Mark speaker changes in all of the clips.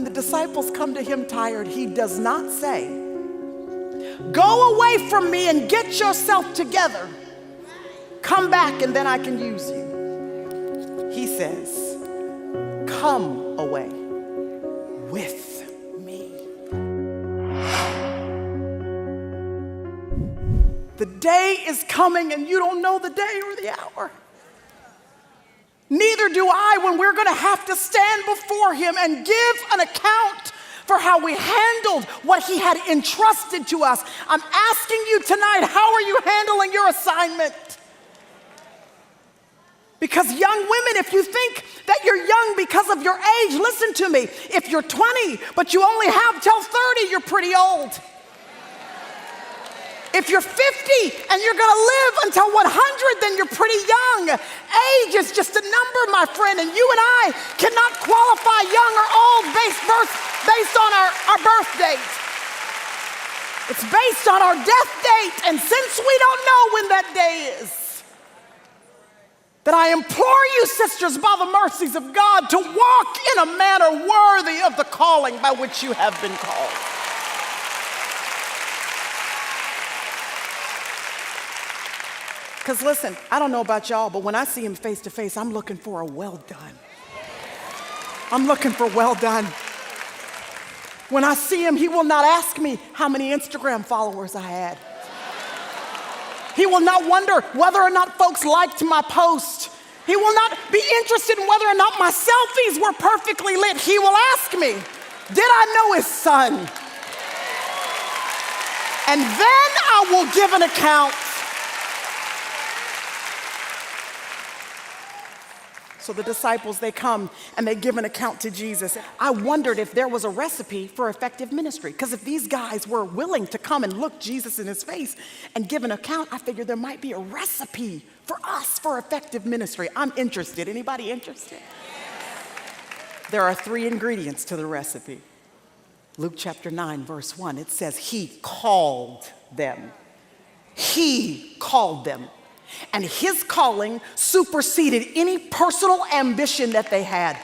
Speaker 1: when the disciples come to him tired, he does not say, "Go away from me and get yourself together. Come back and then I can use you." He says, "Come away with me." The day is coming and you don't know the day or the hour. Neither do I, when we're going to have to stand before him and give an account for how we handled what he had entrusted to us. I'm asking you tonight, how are you handling your assignment? Because young women, if you think that you're young because of your age, listen to me. If you're 20, but you only have till 30, you're pretty old. If you're 50 and you're going to live until 100, then you're pretty young. Age is just a number, my friend, and you and I cannot qualify young or old based on our birth date. It's based on our death date, and since we don't know when that day is, that I implore you, sisters, by the mercies of God, to walk in a manner worthy of the calling by which you have been called. Because listen, I don't know about y'all, but when I see him face to face, I'm looking for a well done. I'm looking for well done. When I see him, he will not ask me how many Instagram followers I had. He will not wonder whether or not folks liked my post. He will not be interested in whether or not my selfies were perfectly lit. He will ask me, did I know his son? And then I will give an account. So the disciples, they come and they give an account to Jesus. I wondered if there was a recipe for effective ministry. Because if these guys were willing to come and look Jesus in his face and give an account, I figured there might be a recipe for us for effective ministry. I'm interested. Anybody interested? There are 3 ingredients to the recipe. Luke chapter 9, verse 1, it says, he called them. He called them. And his calling superseded any personal ambition that they had.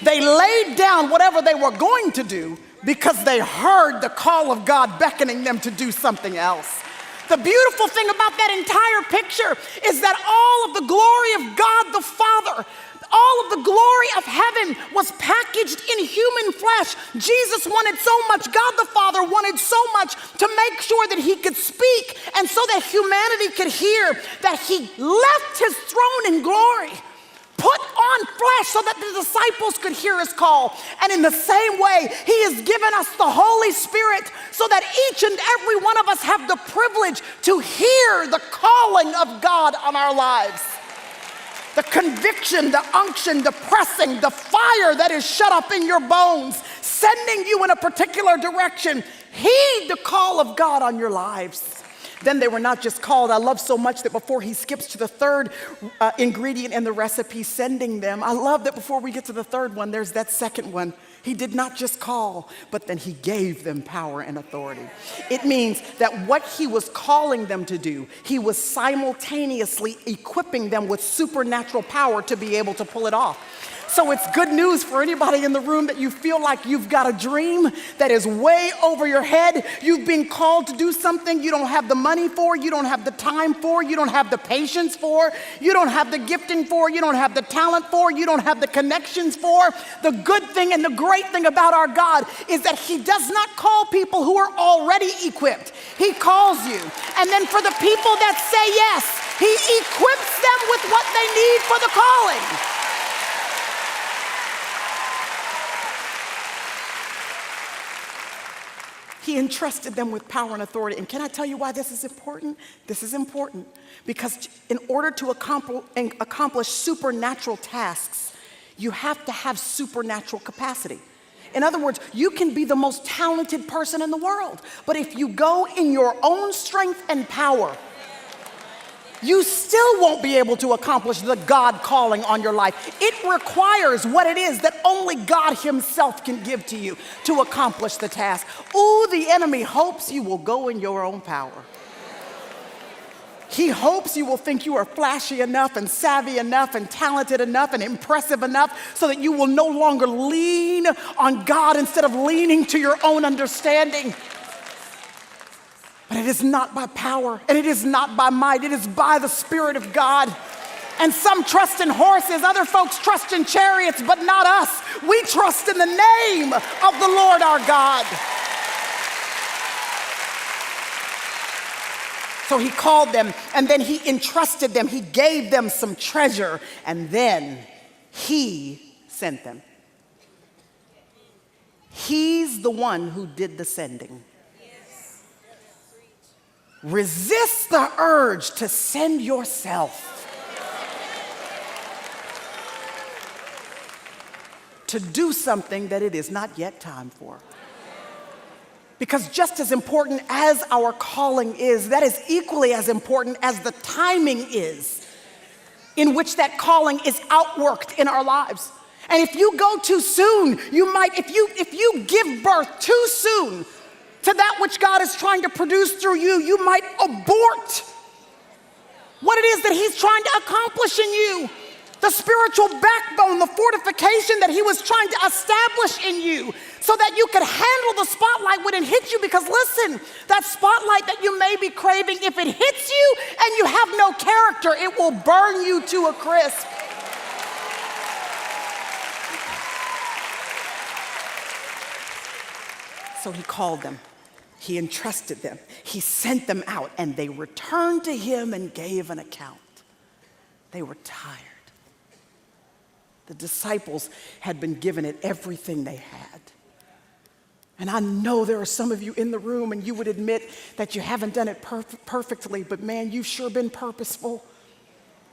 Speaker 1: They laid down whatever they were going to do because they heard the call of God beckoning them to do something else. The beautiful thing about that entire picture is that all of the glory of God the Father, all of the glory of heaven was packaged in human flesh. Jesus wanted so much, God the Father wanted so much to make sure that he could speak and so that humanity could hear that he left his throne in glory, put on flesh so that the disciples could hear his call. And in the same way, he has given us the Holy Spirit so that each and every one of us have the privilege to hear the calling of God on our lives. The conviction, the unction, the pressing, the fire that is shut up in your bones, sending you in a particular direction. Heed the call of God on your lives. Then they were not just called. I love so much that before he skips to the third ingredient in the recipe, sending them, I love that before we get to the third one, there's that second one. He did not just call, but then he gave them power and authority. It means that what he was calling them to do, he was simultaneously equipping them with supernatural power to be able to pull it off. So it's good news for anybody in the room that you feel like you've got a dream that is way over your head. You've been called to do something you don't have the money for, you don't have the time for, you don't have the patience for, you don't have the gifting for, you don't have the talent for, you don't have the connections for. The good thing and the great thing about our God is that he does not call people who are already equipped. He calls you. And then for the people that say yes, he equips them with what they need for the calling. He entrusted them with power and authority. And can I tell you why this is important? This is important because in order to accomplish supernatural tasks, you have to have supernatural capacity. In other words, you can be the most talented person in the world, but if you go in your own strength and power, you still won't be able to accomplish the God calling on your life. It requires what it is that only God himself can give to you to accomplish the task. Ooh, the enemy hopes you will go in your own power. He hopes you will think you are flashy enough and savvy enough and talented enough and impressive enough so that you will no longer lean on God instead of leaning to your own understanding. But it is not by power and it is not by might. It is by the Spirit of God. And some trust in horses, other folks trust in chariots, but not us. We trust in the name of the Lord our God. So he called them, and then he entrusted them. He gave them some treasure, and then he sent them. He's the one who did the sending. Resist the urge to send yourself. To do something that it is not yet time for. Because just as important as our calling is, that is equally as important as the timing is in which that calling is outworked in our lives. And if you go too soon, you might, if you give birth too soon to that which God is trying to produce through you, you might abort what it is that he's trying to accomplish in you. The spiritual backbone, the fortification that he was trying to establish in you so that you could handle the spotlight when it hits you. Because listen, that spotlight that you may be craving, if it hits you and you have no character, it will burn you to a crisp. So he called them, he entrusted them, he sent them out, and they returned to him and gave an account. They were tired. The disciples had been given it everything they had. And I know there are some of you in the room and you would admit that you haven't done it perfectly, but man, you've sure been purposeful.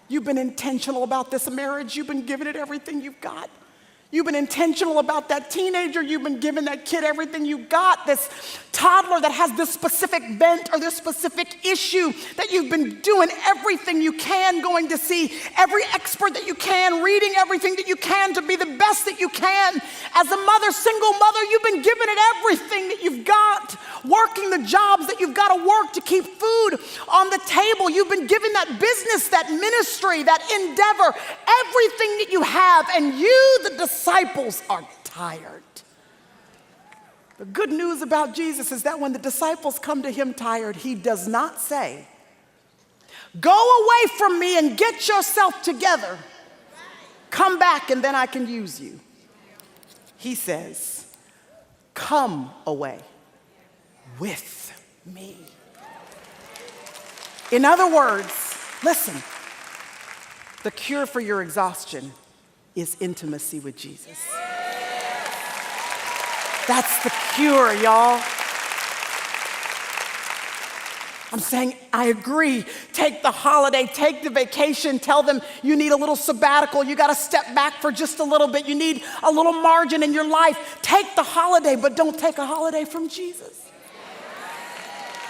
Speaker 1: You've been intentional about this marriage. You've been giving it everything you've got. You've been intentional about that teenager. You've been giving that kid everything you got. This toddler that has this specific bent or this specific issue that you've been doing everything you can, going to see every expert that you can, reading everything that you can to be the best that you can. As a mother, single mother, you've been giving it everything that you've got, working the jobs that you've got to work to keep food on the table. You've been giving that business, that ministry, that endeavor, everything that you have, and you, the disciples, are tired. The good news about Jesus is that when the disciples come to him tired, he does not say, "Go away from me and get yourself together. Come back and then I can use you." He says, "Come away with me." In other words, listen, the cure for your exhaustion is intimacy with Jesus. That's the cure, y'all. I'm saying, I agree. Take the holiday, take the vacation, tell them you need a little sabbatical, you got to step back for just a little bit, you need a little margin in your life. Take the holiday, but don't take a holiday from Jesus.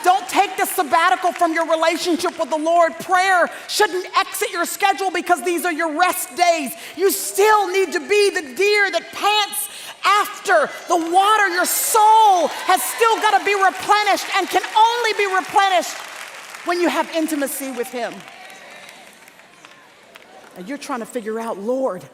Speaker 1: Don't take the sabbatical from your relationship with the Lord. Prayer shouldn't exit your schedule because these are your rest days. You still need to be the deer that pants after the water. Your soul has still got to be replenished and can only be replenished when you have intimacy with him. And you're trying to figure out, Lord,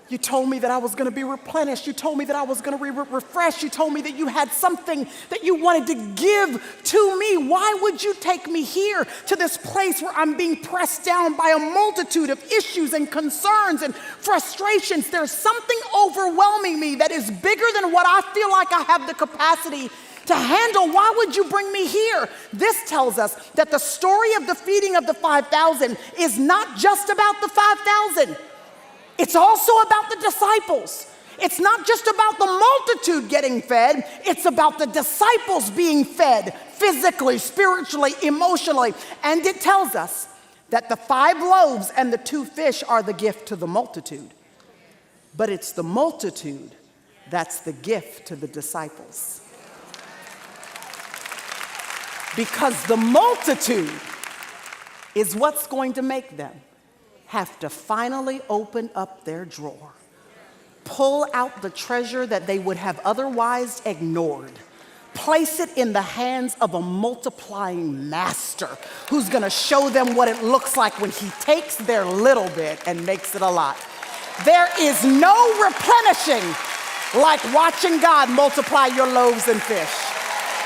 Speaker 1: you told me that I was going to be replenished. You told me that I was going to be refreshed. You told me that you had something that you wanted to give to me. Why would you take me here to this place where I'm being pressed down by a multitude of issues and concerns and frustrations? There's something overwhelming me that is bigger than what I feel like I have the capacity to handle. Why would you bring me here? This tells us that the story of the feeding of the 5,000 is not just about the 5,000. It's also about the disciples. It's not just about the multitude getting fed. It's about the disciples being fed physically, spiritually, emotionally. And it tells us that the 5 loaves and the 2 fish are the gift to the multitude. But it's the multitude that's the gift to the disciples. Because the multitude is what's going to make them have to finally open up their drawer, pull out the treasure that they would have otherwise ignored, place it in the hands of a multiplying master who's gonna show them what it looks like when he takes their little bit and makes it a lot. There is no replenishing like watching God multiply your loaves and fish.